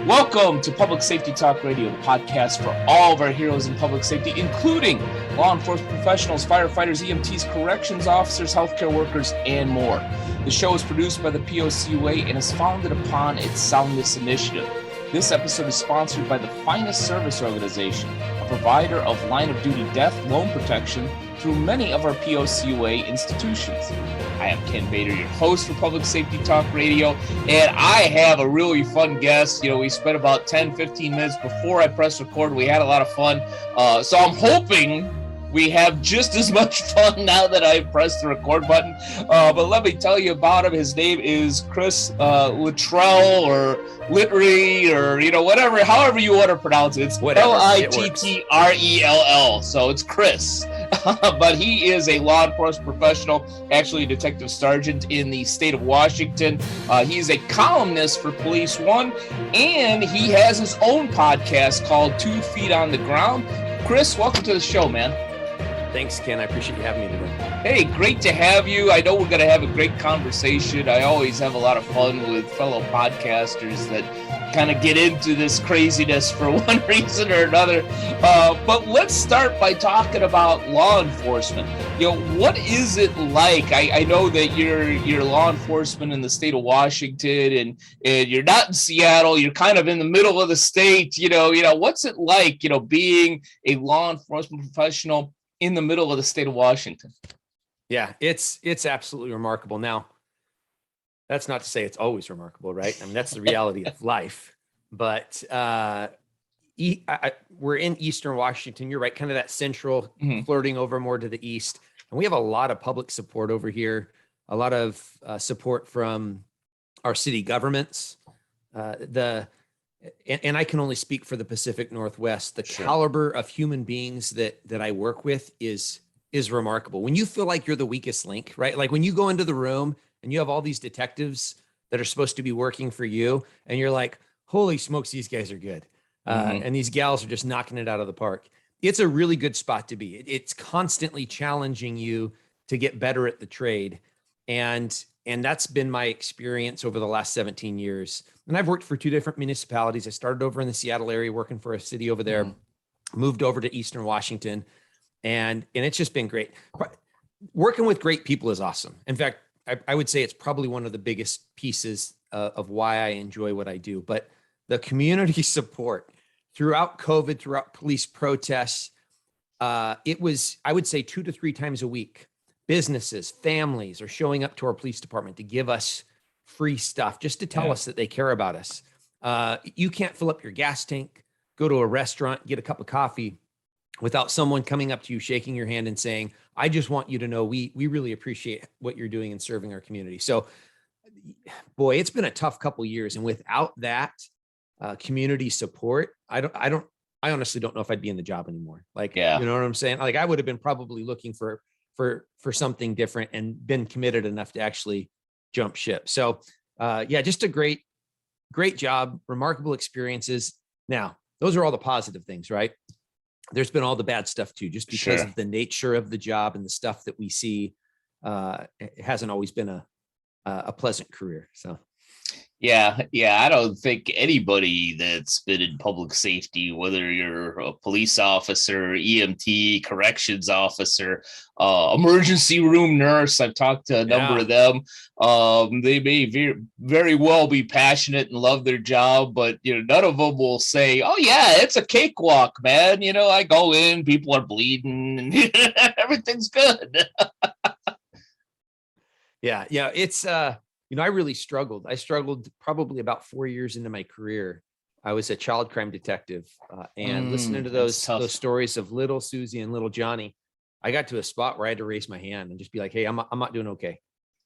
Welcome to Public Safety Talk Radio, the podcast for all of our heroes in public safety, including law enforcement professionals, firefighters, EMTs, corrections officers, healthcare workers, and more. The show is produced by the POCUA and is founded upon its Soundness Initiative. This episode is sponsored by the Finest Service Organization, a provider of line-of-duty death loan protection through many of our POCUA institutions. I am Ken Bader, your host for Public Safety Talk Radio, and I have a really fun guest. We spent about 10, 15 minutes before I pressed record. We had a lot of fun, so I'm hoping we have just as much fun now that I pressed the record button. But let me tell you about him. His name is Chris Littrell or Littrell or, whatever, however you want to pronounce it. It's Littrell. So it's Chris. But he is a law enforcement professional, actually a detective sergeant in the state of Washington. He's a columnist for Police One, and he has his own podcast called 2 Feet on the Ground. Chris, welcome to the show, man. Thanks, Ken. I appreciate you having me today. Hey, great to have you. I know we're going to have a great conversation. I always have a lot of fun with fellow podcasters that kind of get into this craziness for one reason or another. But let's start by talking about law enforcement. What is it like? I know that you're law enforcement in the state of Washington, and you're not in Seattle. You're kind of in the middle of the state. What's it like, being a law enforcement professional in the middle of the state of Washington? Yeah, it's absolutely remarkable. Now, that's not to say it's always remarkable, right? I mean, that's the reality of life. But we're in Eastern Washington. You're right, kind of that central, flirting over more to the east. And we have a lot of public support over here, a lot of support from our city governments. And I can only speak for the Pacific Northwest. The caliber of human beings that I work with is remarkable. When you feel like you're the weakest link, right? Like when you go into the room and you have all these detectives that are supposed to be working for you, and you're like, holy smokes, these guys are good. And these gals are just knocking it out of the park. It's a really good spot to be. It's constantly challenging you to get better at the trade. And that's been my experience over the last 17 years. And I've worked for 2 different municipalities. I started over in the Seattle area, working for a city over there, moved over to Eastern Washington, and it's just been great. Working with great people is awesome. In fact, I would say it's probably one of the biggest pieces of why I enjoy what I do. But the community support throughout COVID, throughout police protests, it was, I would say, 2 to 3 times a week. Businesses, families are showing up to our police department to give us free stuff, just to tell us that they care about us. You can't fill up your gas tank, go to a restaurant, get a cup of coffee without someone coming up to you, shaking your hand and saying, I just want you to know we really appreciate what you're doing in serving our community. So, boy, it's been a tough couple of years. And without that community support, I honestly don't know if I'd be in the job anymore. You know what I'm saying? Like I would have been probably looking for something different and been committed enough to actually jump ship. So just a great job, remarkable experiences. Now, those are all the positive things, right? There's been all the bad stuff too, just because of the nature of the job and the stuff that we see. It hasn't always been a pleasant career. So. Yeah. I don't think anybody that's been in public safety, whether you're a police officer, EMT, corrections officer, emergency room nurse, I've talked to a number of them. They may very well be passionate and love their job, but none of them will say, "Oh yeah, it's a cakewalk, man. I go in, people are bleeding, and everything's good." Yeah, it's I really struggled. I struggled probably about 4 years into my career. I was a child crime detective, and listening to those stories of little Susie and little Johnny, I got to a spot where I had to raise my hand and just be like, "Hey, I'm not doing okay."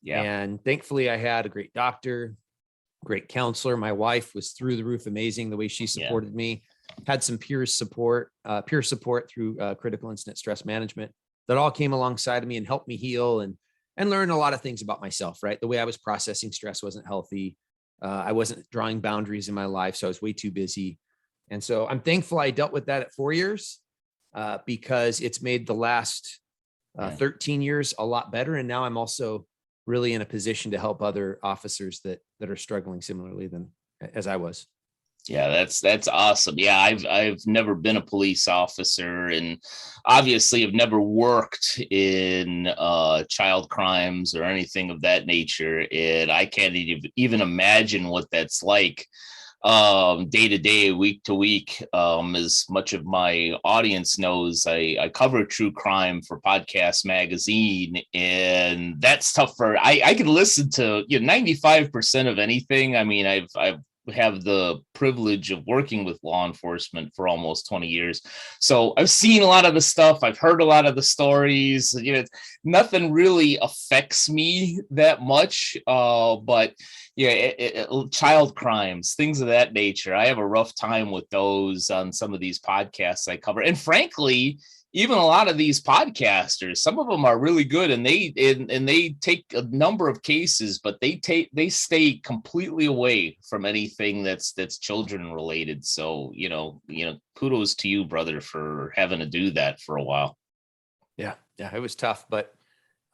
Yeah. And thankfully, I had a great doctor, great counselor. My wife was through the roof, amazing the way she supported me. Had some peer support through critical incident stress management that all came alongside of me and helped me heal and learn a lot of things about myself, right? The way I was processing stress wasn't healthy. I wasn't drawing boundaries in my life, so I was way too busy. And so I'm thankful I dealt with that at 4 years because it's made the last 13 years a lot better. And now I'm also really in a position to help other officers that are struggling similarly as I was. Yeah, that's awesome. Yeah, I've never been a police officer, and obviously have never worked in child crimes or anything of that nature. And I can't even imagine what that's like day to day, week to week. As much of my audience knows, I cover true crime for Podcast Magazine, and that's tough for I can listen to 95% of anything. I mean, I've have the privilege of working with law enforcement for almost 20 years. So I've seen a lot of the stuff. I've heard a lot of the stories. Nothing really affects me that much. But child crimes, things of that nature, I have a rough time with those on some of these podcasts I cover. And frankly, even a lot of these podcasters, some of them are really good, and they take a number of cases, but they stay completely away from anything that's children related. So kudos to you, brother, for having to do that for a while. Yeah, it was tough, but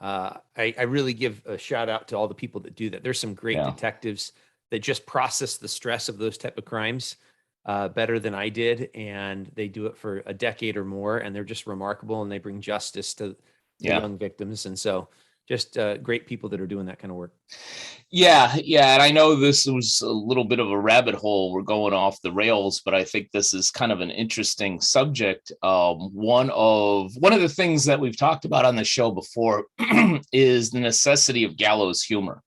I really give a shout out to all the people that do that. There's some great detectives that just process the stress of those type of crimes better than I did, and they do it for a decade or more, and they're just remarkable, and they bring justice to young victims. And so just great people that are doing that kind of work. Yeah. And I know this was a little bit of a rabbit hole. We're going off the rails, but I think this is kind of an interesting subject. One of the things that we've talked about on the show before is the necessity of gallows humor.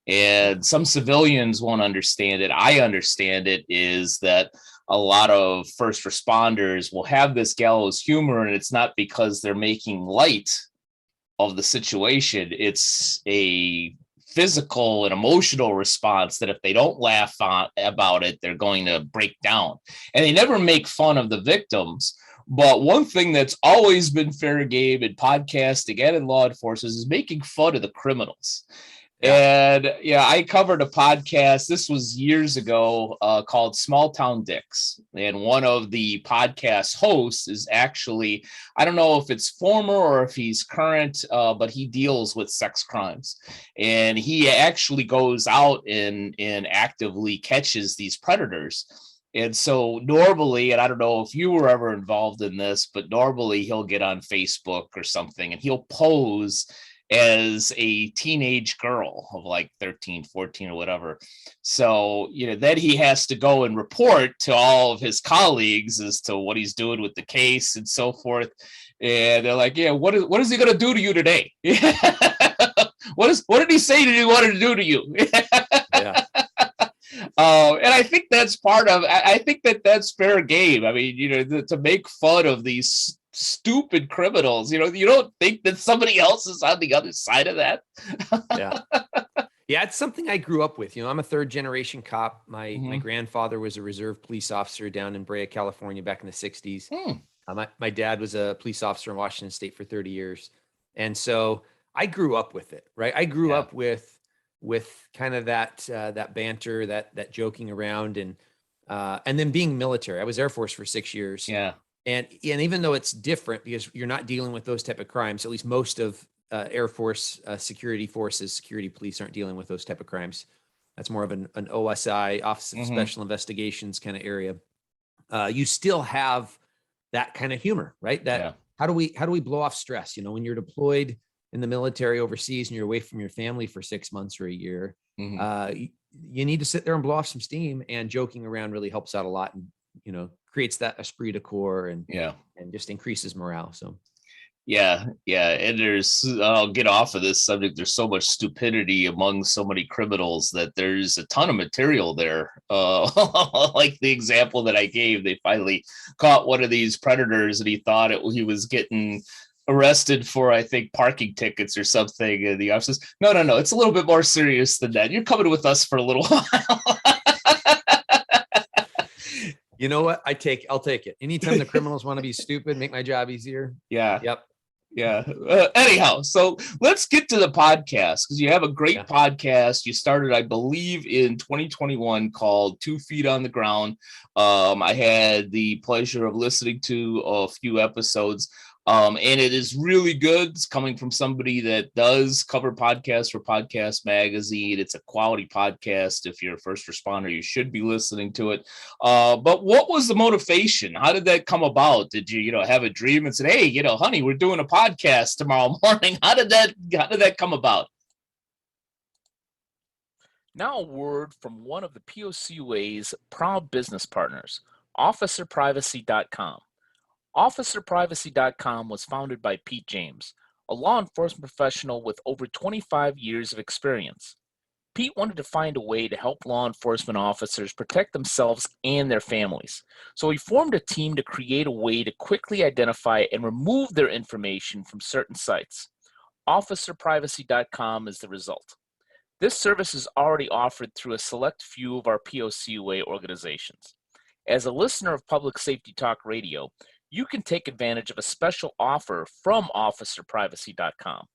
And some civilians won't understand it. I understand it, is that a lot of first responders will have this gallows humor, and it's not because they're making light of the situation. It's a physical and emotional response that if they don't laugh about it, they're going to break down. And they never make fun of the victims. But one thing that's always been fair game in podcasting and in law enforcement is making fun of the criminals. And I covered a podcast, this was years ago, called Small Town Dicks. And one of the podcast hosts is actually, I don't know if it's former or if he's current, but he deals with sex crimes. And he actually goes out and actively catches these predators. And so normally, and I don't know if you were ever involved in this, but normally he'll get on Facebook or something and he'll pose as a teenage girl of like 13, 14 or whatever. So, then he has to go and report to all of his colleagues as to what he's doing with the case and so forth. And they're like, what is he going to do to you today? What did he say that he wanted to do to you? And I think that's part of, I think that's fair game. I mean, to make fun of these stupid criminals, you don't think that somebody else is on the other side of that. Yeah, it's something I grew up with. I'm a third generation cop. My grandfather was a reserve police officer down in Brea, California back in the 60s. My dad was a police officer in Washington State for 30 years. And so I grew up with it, right? I grew up with kind of that banter, that joking around, and then being military. I was Air Force for 6 years. And even though it's different because you're not dealing with those type of crimes, at least most of Air Force security forces, security police aren't dealing with those type of crimes. That's more of an OSI, Office of Special Investigations kind of area. You still have that kind of humor, right? How do we blow off stress? When you're deployed in the military overseas and you're away from your family for 6 months or a year, you need to sit there and blow off some steam, and joking around really helps out a lot, and creates that esprit de corps and just increases morale. So and I'll get off of this subject. There's so much stupidity among so many criminals that there's a ton of material there. Like the example that I gave, they finally caught one of these predators and he thought he was getting arrested for, I think, parking tickets or something. And the officer says, no, it's a little bit more serious than that. You're coming with us for a little while. You know what? I'll take it. Anytime the criminals want to be stupid, make my job easier. Anyhow, so let's get to the podcast, because you have a great podcast. You started, I believe, in 2021 called 2 Feet on the Ground. I had the pleasure of listening to a few episodes. And it is really good. It's coming from somebody that does cover podcasts for Podcast Magazine. It's a quality podcast. If you're a first responder, you should be listening to it. But what was the motivation? How did that come about? Did you, have a dream and said, hey, honey, we're doing a podcast tomorrow morning? How did that come about? Now a word from one of the POCUA's proud business partners, OfficerPrivacy.com. OfficerPrivacy.com was founded by Pete James, a law enforcement professional with over 25 years of experience. Pete wanted to find a way to help law enforcement officers protect themselves and their families. So he formed a team to create a way to quickly identify and remove their information from certain sites. OfficerPrivacy.com is the result. This service is already offered through a select few of our POCUA organizations. As a listener of Public Safety Talk Radio, you can take advantage of a special offer from OfficerPrivacy.com.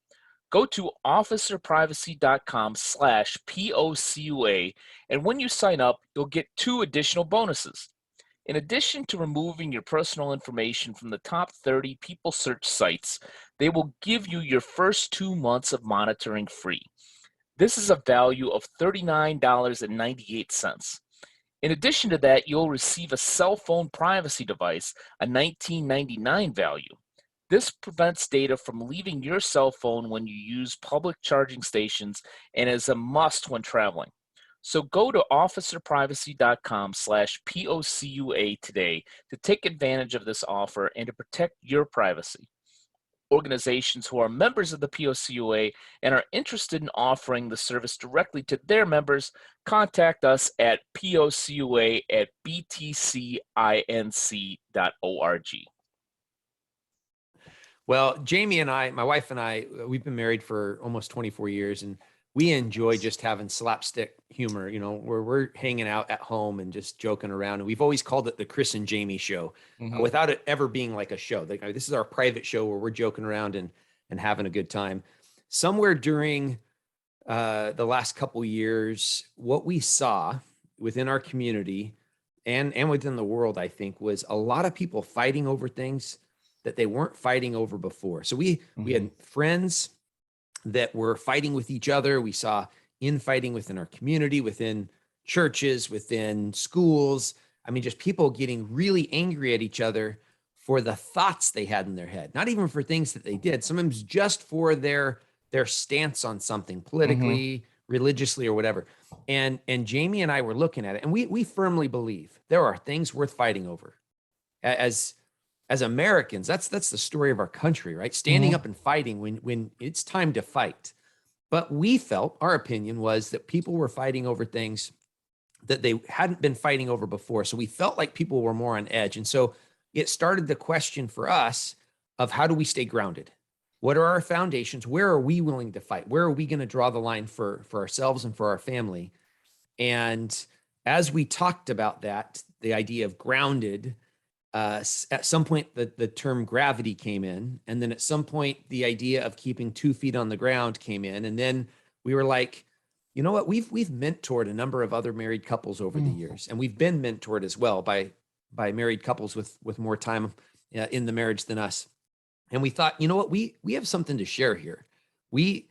Go to OfficerPrivacy.com/POCUA, and when you sign up, you'll get 2 additional bonuses. In addition to removing your personal information from the top 30 people search sites, they will give you your first 2 months of monitoring free. This is a value of $39.98. In addition to that, you'll receive a cell phone privacy device, a $19.99 value. This prevents data from leaving your cell phone when you use public charging stations and is a must when traveling. So go to officerprivacy.com/POCUA today to take advantage of this offer and to protect your privacy. Organizations who are members of the POCUA and are interested in offering the service directly to their members, contact us at POCUA@btcinc.org. Well, Jamie and I, my wife and I, we've been married for almost 24 years, and we enjoy just having slapstick humor, where we're hanging out at home and just joking around. And we've always called it the Chris and Jamie show, without it ever being like a show. This is our private show where we're joking around and having a good time. Somewhere during the last couple years, what we saw within our community and within the world, I think, was a lot of people fighting over things that they weren't fighting over before. So we had friends that were fighting with each other. We saw infighting within our community, within churches, within schools. I mean, just people getting really angry at each other for the thoughts they had in their head, not even for things that they did, sometimes just for their stance on something politically, religiously, or whatever. And Jamie and I were looking at it, and we firmly believe there are things worth fighting over. As Americans, that's the story of our country, right? Standing up and fighting when it's time to fight. But we felt, our opinion was that people were fighting over things that they hadn't been fighting over before. So we felt like people were more on edge. And so it started the question for us of, how do we stay grounded? What are our foundations? Where are we willing to fight? Where are we going to draw the line for ourselves and for our family? And as we talked about that, the idea of grounded, at some point the term gravity came in, and then at some point the idea of keeping 2 feet on the ground came in, and then we were like, you know what, we've mentored a number of other married couples over the years, and we've been mentored as well by married couples with more time in the marriage than us. And we thought, you know what, we have something to share here. We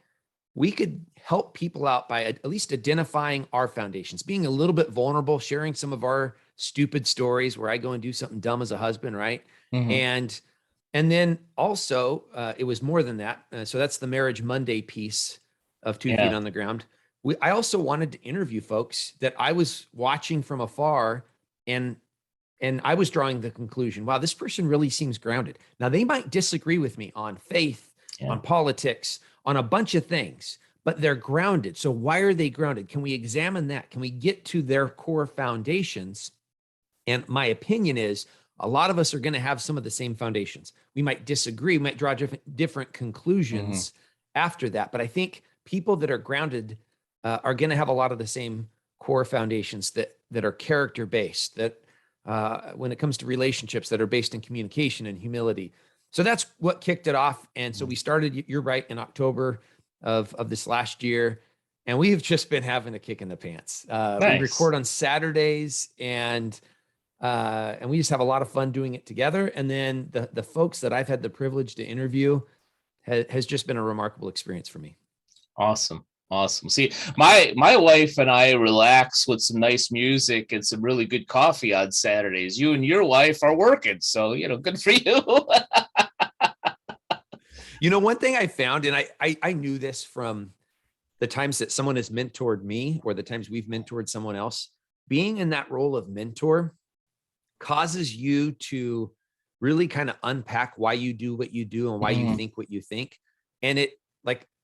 could help people out by at least identifying our foundations, being a little bit vulnerable, sharing some of our stupid stories where I go and do something dumb as a husband, right? And then also, it was more than that. So that's the Marriage Monday piece of 2 feet on the ground. I also wanted to interview folks that I was watching from afar, and I was drawing the conclusion, wow, this person really seems grounded. Now, they might disagree with me on faith, on politics, on a bunch of things, but they're grounded. So why are they grounded? Can we examine that? Can we get to their core foundations? And my opinion is, a lot of us are going to have some of the same foundations. We might disagree, we might draw different conclusions after that. But I think people that are grounded are going to have a lot of the same core foundations that are character-based, that when it comes to relationships, that are based in communication and humility. So that's what kicked it off. And so we started, you're right, in October of this last year. And we've just been having a kick in the pants. Nice. We record on Saturdays, and And we just have a lot of fun doing it together. And then the folks that I've had the privilege to interview has just been a remarkable experience for me. Awesome. Awesome. See, my wife and I relax with some nice music and some really good coffee on Saturdays. You and your wife are working, so good for you. One thing I found, and I knew this from the times that someone has mentored me or the times we've mentored someone else, being in that role of mentor causes you to really kind of unpack why you do what you do and why you think what you think. And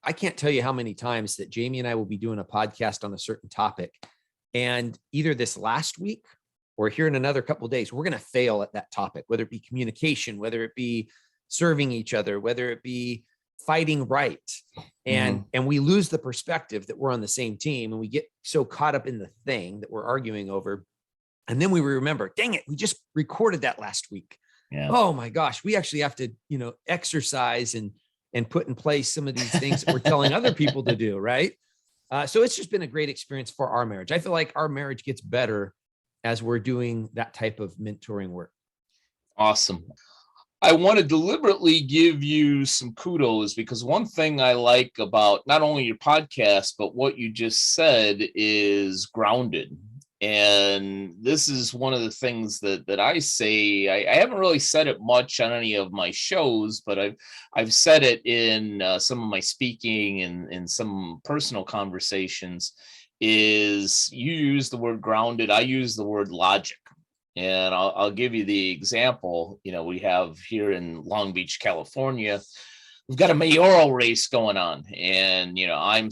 I can't tell you how many times that Jamie and I will be doing a podcast on a certain topic. And either this last week or here in another couple of days, we're going to fail at that topic, whether it be communication, whether it be serving each other, whether it be fighting right. And we lose the perspective that we're on the same team, and we get so caught up in the thing that we're arguing over. And then we remember, dang it, we just recorded that last week. Yeah. Oh my gosh, we actually have to, exercise and put in place some of these things that we're telling other people to do, right? So it's just been a great experience for our marriage. I feel like our marriage gets better as we're doing that type of mentoring work. Awesome. I want to deliberately give you some kudos, because one thing I like about not only your podcast, but what you just said is grounded. And this is one of the things that I say. I haven't really said it much on any of my shows, but I've said it in some of my speaking and in some personal conversations. Is you use the word grounded, I use the word logic. And I'll give you the example. We have here in Long Beach, California, we've got a mayoral race going on, and I'm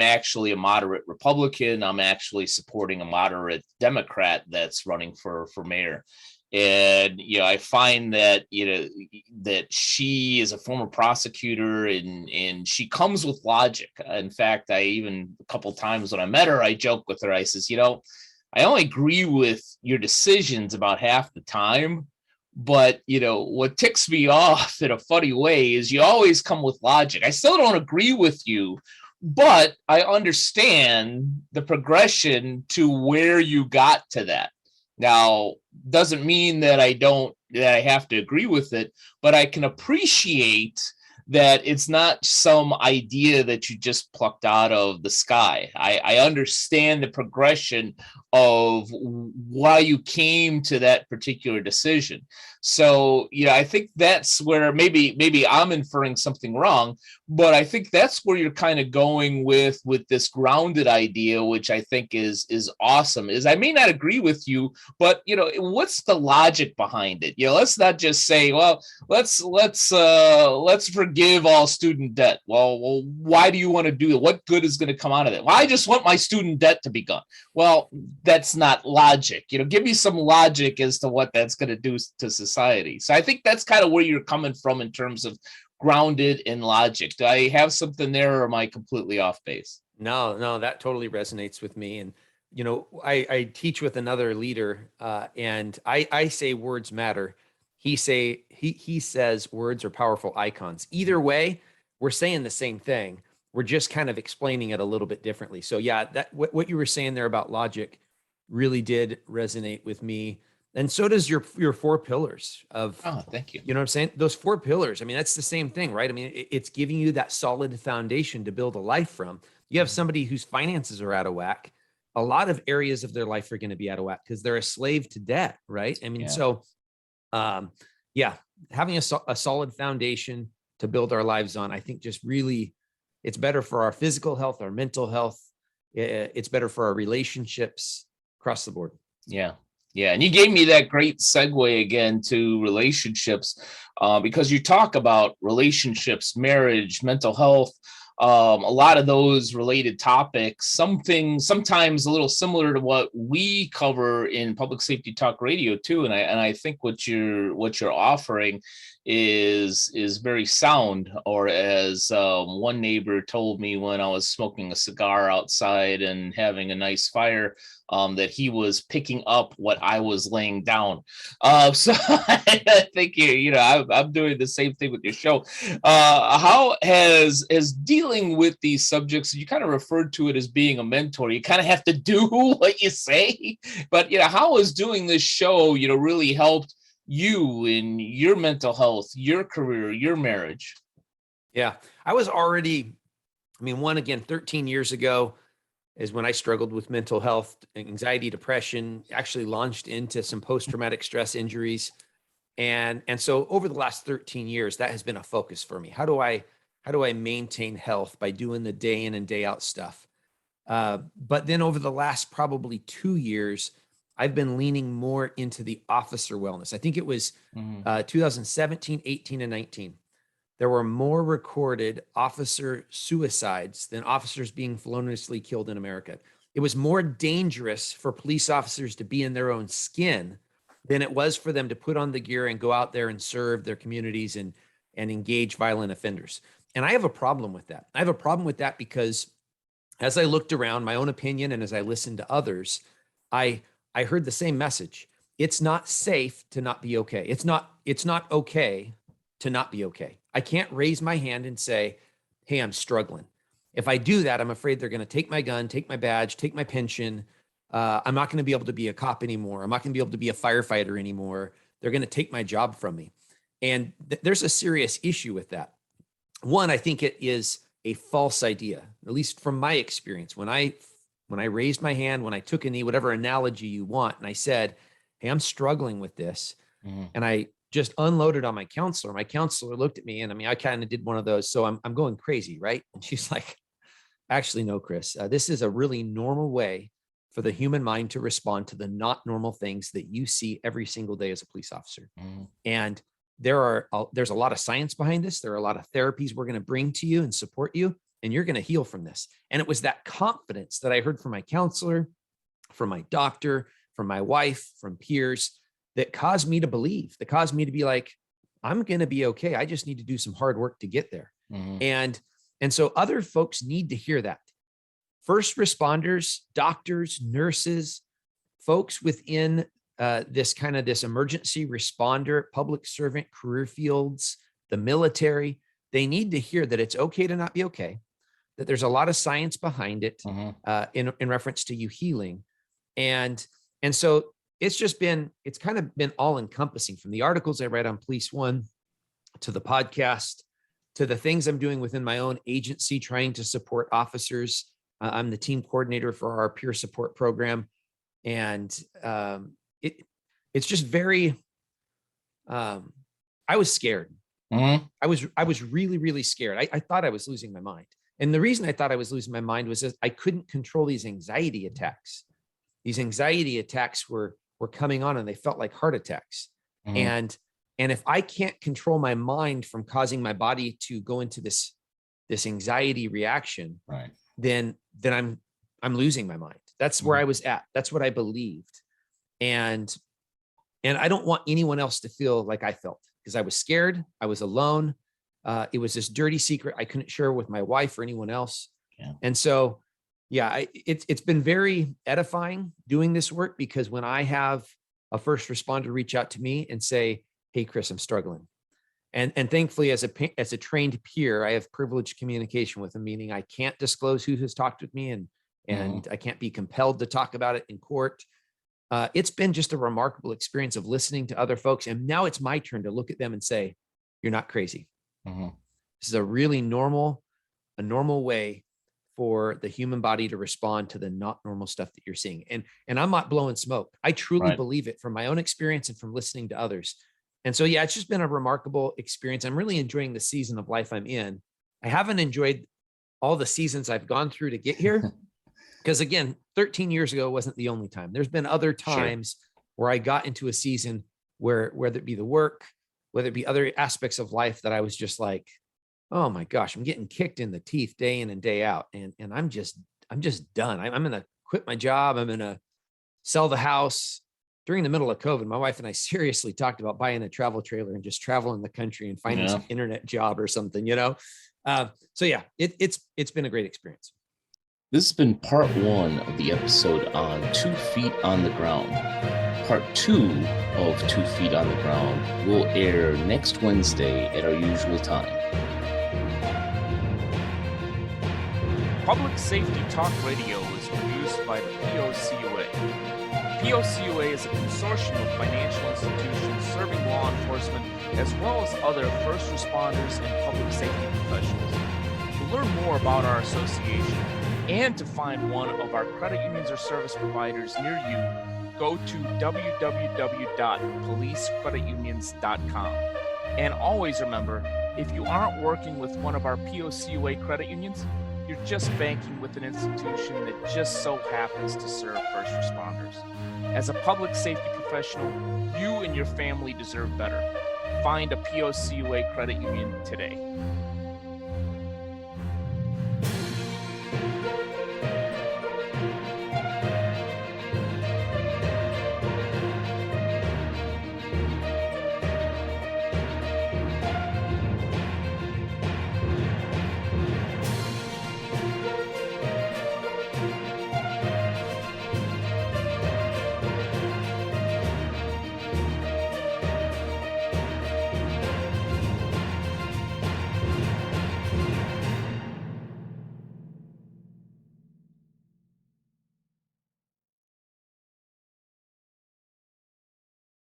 actually a moderate Republican. I'm actually supporting a moderate Democrat that's running for mayor. And I find that that she is a former prosecutor, and she comes with logic. In fact, I even a couple times when I met her, I joke with her. I says, I only agree with your decisions about half the time. But, what ticks me off in a funny way is you always come with logic. I still don't agree with you, but I understand the progression to where you got to that. Now, doesn't mean that I have to agree with it, but I can appreciate that it's not some idea that you just plucked out of the sky. I understand the progression of why you came to that particular decision. So, I think that's where maybe I'm inferring something wrong, but I think that's where you're kind of going with this grounded idea, which I think is awesome. Is I may not agree with you, but what's the logic behind it? Let's not just say, well, let's forgive all student debt. Well, why do you want to do it? What good is going to come out of it? Well, I just want my student debt to be gone. Well, that's not logic. Give me some logic as to what that's going to do to society. So I think that's kind of where you're coming from in terms of grounded in logic. Do I have something there, or am I completely off base? No, that totally resonates with me. And, I teach with another leader, and I say words matter. He says words are powerful icons. Either way, we're saying the same thing. We're just kind of explaining it a little bit differently. So yeah, that what you were saying there about logic really did resonate with me. And so does your 4 pillars of, oh, thank you. You know what I'm saying? Those 4 pillars. I mean, that's the same thing, right? I mean, it's giving you that solid foundation to build a life from. You have somebody whose finances are out of whack. A lot of areas of their life are going to be out of whack because they're a slave to debt, right? I mean, so, having a solid foundation to build our lives on, I think just really, it's better for our physical health, our mental health. It's better for our relationships across the board. Yeah. Yeah. And you gave me that great segue again to relationships, because you talk about relationships, marriage, mental health, a lot of those related topics, sometimes a little similar to what we cover in Public Safety Talk Radio too. And I think what you're offering is very sound, or as one neighbor told me when I was smoking a cigar outside and having a nice fire, that he was picking up what I was laying down. So I think I'm doing the same thing with your show. How has dealing with these subjects? You kind of referred to it as being a mentor. You kind of have to do what you say, but how has doing this show really helped you in your mental health, your career, your marriage? Yeah, I was already, 13 years ago is when I struggled with mental health, anxiety, depression, actually launched into some post-traumatic stress injuries. And so over the last 13 years, that has been a focus for me. How do I maintain health by doing the day in and day out stuff? But then over the last probably 2 years, I've been leaning more into the officer wellness. I think it was 2017, 18, and 19. There were more recorded officer suicides than officers being feloniously killed in America. It was more dangerous for police officers to be in their own skin than it was for them to put on the gear and go out there and serve their communities and engage violent offenders. And I have a problem with that. I have a problem with that because as I looked around, my own opinion, and as I listened to others, I heard the same message. It's not safe to not be okay. It's not okay to not be okay. I can't raise my hand and say, hey, I'm struggling. If I do that, I'm afraid they're going to take my gun, take my badge, take my pension. I'm not going to be able to be a cop anymore. I'm not going to be able to be a firefighter anymore. They're going to take my job from me. And there's a serious issue with that. One, I think it is a false idea, at least from my experience. When I raised my hand, when I took a knee, whatever analogy you want, and I said, hey, I'm struggling with this. And I just unloaded on my counselor. My counselor looked at me, and I kind of did one of those. So I'm going crazy, right? And she's like, actually, no, Chris, this is a really normal way for the human mind to respond to the not normal things that you see every single day as a police officer. And there's a lot of science behind this. There are a lot of therapies we're going to bring to you and support you, and you're going to heal from this. And it was that confidence that I heard from my counselor, from my doctor, from my wife, from peers, that caused me to believe, that caused me to be like, I'm going to be okay. I just need to do some hard work to get there. And so other folks need to hear that. First responders, doctors, nurses, folks within this emergency responder, public servant career fields, the military, they need to hear that it's okay to not be okay, that there's a lot of science behind it in reference to you healing. And so it's kind of been all encompassing, from the articles I read on Police One to the podcast, to the things I'm doing within my own agency, trying to support officers. I'm the team coordinator for our peer support program. And it's just very, I was scared. I was really, really scared. I thought I was losing my mind. And the reason I thought I was losing my mind was that I couldn't control these anxiety attacks. These anxiety attacks were coming on, and they felt like heart attacks. And if I can't control my mind from causing my body to go into this anxiety reaction, right, then I'm losing my mind. That's where I was at. That's what I believed. And I don't want anyone else to feel like I felt, because I was scared. I was alone. It was this dirty secret I couldn't share with my wife or anyone else. Yeah. And so, yeah, it's been very edifying doing this work, because when I have a first responder reach out to me and say, hey, Chris, I'm struggling. And thankfully, as a trained peer, I have privileged communication with them, meaning I can't disclose who has talked with me, and I can't be compelled to talk about it in court. It's been just a remarkable experience of listening to other folks. And now it's my turn to look at them and say, you're not crazy. This is a really normal way for the human body to respond to the not normal stuff that you're seeing. And I'm not blowing smoke. I truly believe it from my own experience and from listening to others. And so, yeah, it's just been a remarkable experience. I'm really enjoying the season of life I'm in. I haven't enjoyed all the seasons I've gone through to get here, because again, 13 years ago wasn't the only time. There's been other times where I got into a season where, whether it be the work, whether it be other aspects of life, that I was just like, oh my gosh, I'm getting kicked in the teeth day in and day out. And I'm just done. I'm going to quit my job. I'm going to sell the house, during the middle of COVID, my wife and I seriously talked about buying a travel trailer and just traveling the country and finding some internet job or something, So yeah, it's been a great experience. This has been part 1 of the episode on 2 Feet on the Ground. Part 2 of 2 Feet on the Ground will air next Wednesday at our usual time. Public Safety Talk Radio is produced by the POCUA. POCUA is a consortium of financial institutions serving law enforcement as well as other first responders and public safety professionals. To learn more about our association and to find one of our credit unions or service providers near you, go to www.policecreditunions.com. And always remember, if you aren't working with one of our POCUA credit unions, you're just banking with an institution that just so happens to serve first responders. As a public safety professional, you and your family deserve better. Find a POCUA credit union today.